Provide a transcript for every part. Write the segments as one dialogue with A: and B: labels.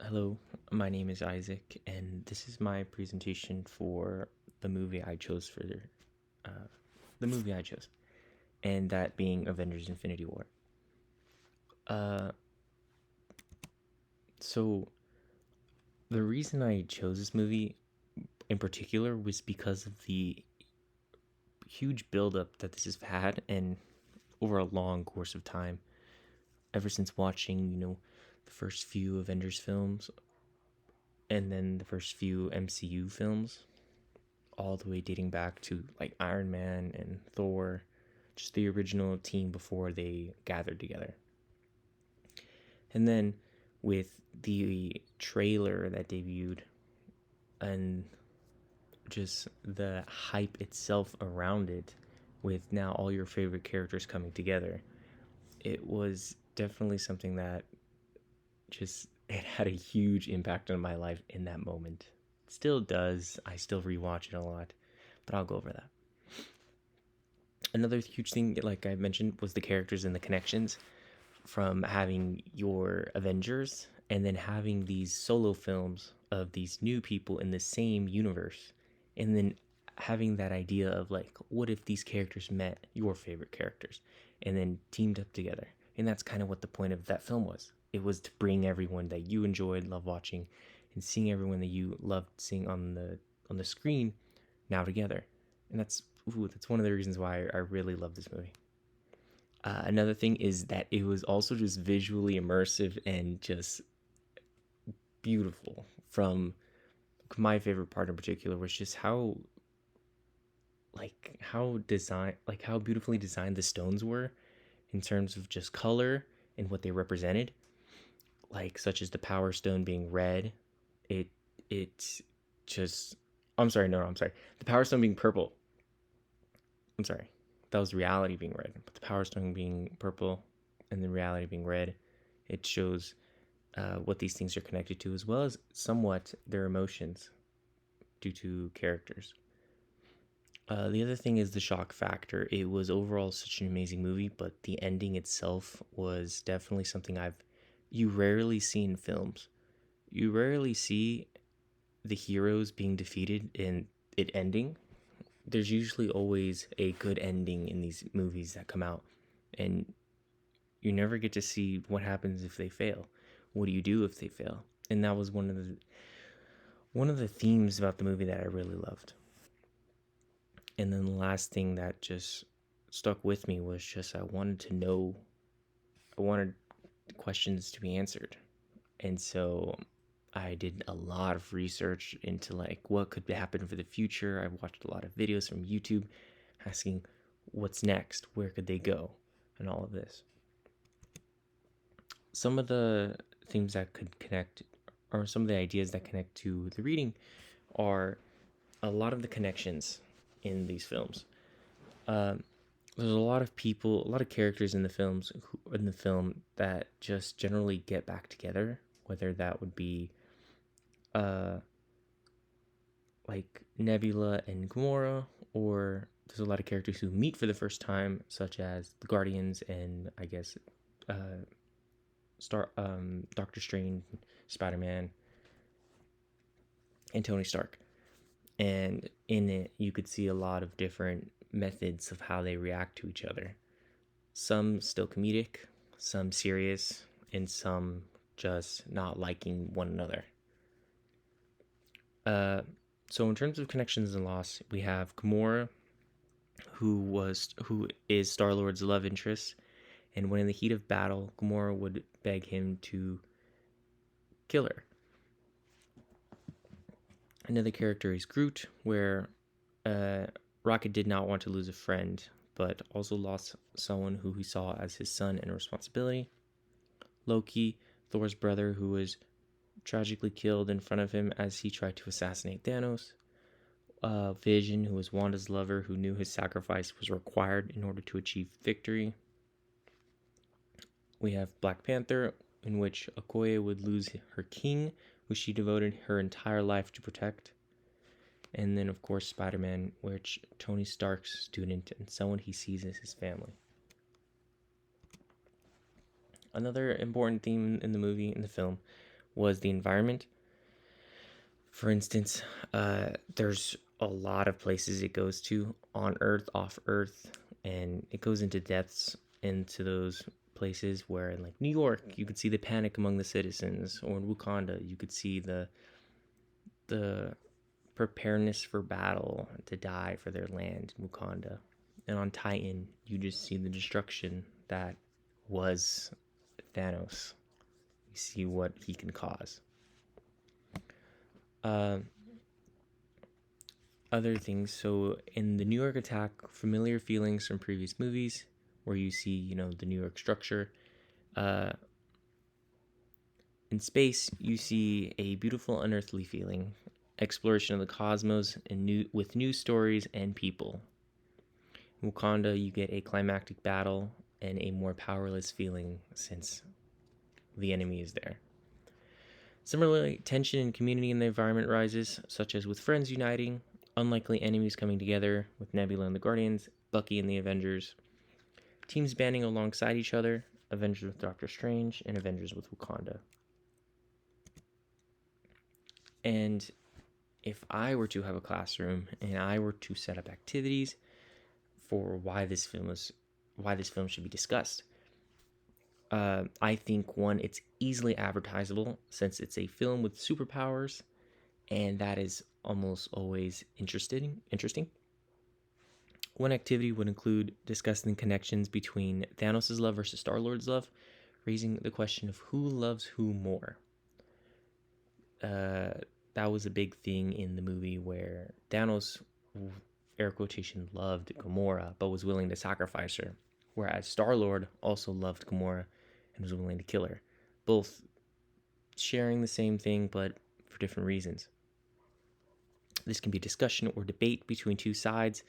A: Hello, my name is Isaac, and this is my presentation for the movie I chose uh, the movie I chose, and that being Avengers: Infinity War. Uh, so the reason I chose this movie in particular was because of the huge buildup that this has had, and over a long course of time, ever since watching, the first few Avengers films, and then the first few MCU films, all the way dating back to like Iron Man and Thor, just the original team before they gathered together. And then with the trailer that debuted and just the hype itself around it, with now all your favorite characters coming together, it was definitely something that just it had a huge impact on my life in that moment. It still does. I still rewatch it a lot, but I'll go over that. Another huge thing, like I mentioned, was the characters and the connections from having your Avengers and then having these solo films of these new people in the same universe. And then having that idea of like, what if these characters met your favorite characters and then teamed up together? And that's kind of what the point of that film was. It was to bring everyone that you enjoyed, love watching, and seeing everyone that you loved seeing on the screen now together. And that's one of the reasons why I really love this movie. Another thing is that it was also just visually immersive and just beautiful. From my favorite part in particular was just how beautifully designed the stones were in terms of just color and what they represented. Like such as the Power Stone being red, it just I'm sorry. The Power Stone being purple. I'm sorry. That was reality being red, but the Power Stone being purple and the reality being red, it shows what these things are connected to, as well as somewhat their emotions due to characters. The other thing is the shock factor. It was overall such an amazing movie, but the ending itself was definitely something you rarely see in films. You rarely see the heroes being defeated and it ending. There's usually always a good ending in these movies that come out, and you never get to see what happens if they fail. What do you do if they fail? And that was one of the themes about the movie that I really loved. And then the last thing that just stuck with me was just I wanted questions to be answered. And so I did a lot of research into like what could happen for the future. I watched a lot of videos from YouTube asking what's next, where could they go, and all of this. Some of the themes that could connect, or some of the ideas that connect to the reading, are a lot of the connections in these films. Um, there's a lot of people, a lot of characters in the film that just generally get back together, whether that would be uh like Nebula and Gamora, or there's a lot of characters who meet for the first time, such as the Guardians and I guess uh Doctor Strange, Spider-Man, and Tony Stark. And in it, you could see a lot of different methods of how they react to each other. Some still comedic, some serious, and some just not liking one another. Uh, so in terms of connections and loss, we have Gamora, who is Star Lord's love interest, and when in the heat of battle, Gamora would beg him to kill her. Another character is Groot, where uh, Rocket did not want to lose a friend, but also lost someone who he saw as his son and responsibility. Loki, Thor's brother, who was tragically killed in front of him as he tried to assassinate Thanos. Vision, who was Wanda's lover, who knew his sacrifice was required in order to achieve victory. We have Black Panther, in which Okoye would lose her king, who she devoted her entire life to protect. And then, of course, Spider-Man, which Tony Stark's student and someone he sees as his family. Another important theme in the film, was the environment. For instance, there's a lot of places it goes to on Earth, off Earth, and it goes into depths into those places where, in like New York, you could see the panic among the citizens, or in Wakanda, you could see the preparedness for battle to die for their land in Wakanda. And on Titan, you just see the destruction that was Thanos. You see what he can cause. Uh, Other things. So in the New York attack, familiar feelings from previous movies, where you see, the New York structure. Uh, in space, you see a beautiful unearthly feeling, exploration of the cosmos, and with new stories and people. In Wakanda, you get a climactic battle and a more powerless feeling since the enemy is there. Similarly, tension and community in the environment rises, such as with friends uniting, unlikely enemies coming together with Nebula and the Guardians, Bucky and the Avengers, teams banding alongside each other, Avengers with Doctor Strange, and Avengers with Wakanda. And if I were to have a classroom and I were to set up activities for why this film should be discussed, I think one, it's easily advertisable since it's a film with superpowers, and that is almost always interesting. One activity would include discussing connections between Thanos' love versus Star-Lord's love, raising the question of who loves who more. That was a big thing in the movie where Thanos, air quotation, loved Gamora, but was willing to sacrifice her, whereas Star-Lord also loved Gamora and was willing to kill her. Both sharing the same thing, but for different reasons. This can be discussion or debate between two sides,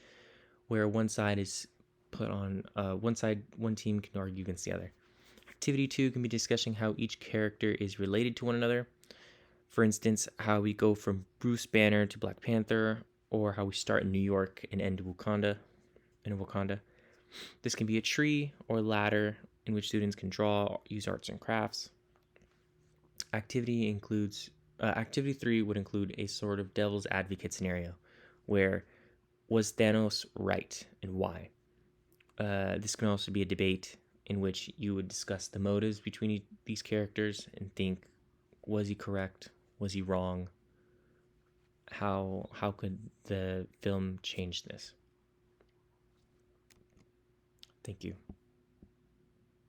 A: where one side is put on one team can argue against the other. Activity 2 can be discussing how each character is related to one another. For instance, how we go from Bruce Banner to Black Panther, or how we start in New York and end in Wakanda. This can be a tree or ladder in which students can draw, use arts and crafts. Activity 3 would include a sort of devil's advocate scenario, where was Thanos right and why? This can also be a debate in which you would discuss the motives between these characters and think, was he correct? Was he wrong? How could the film change this? Thank you.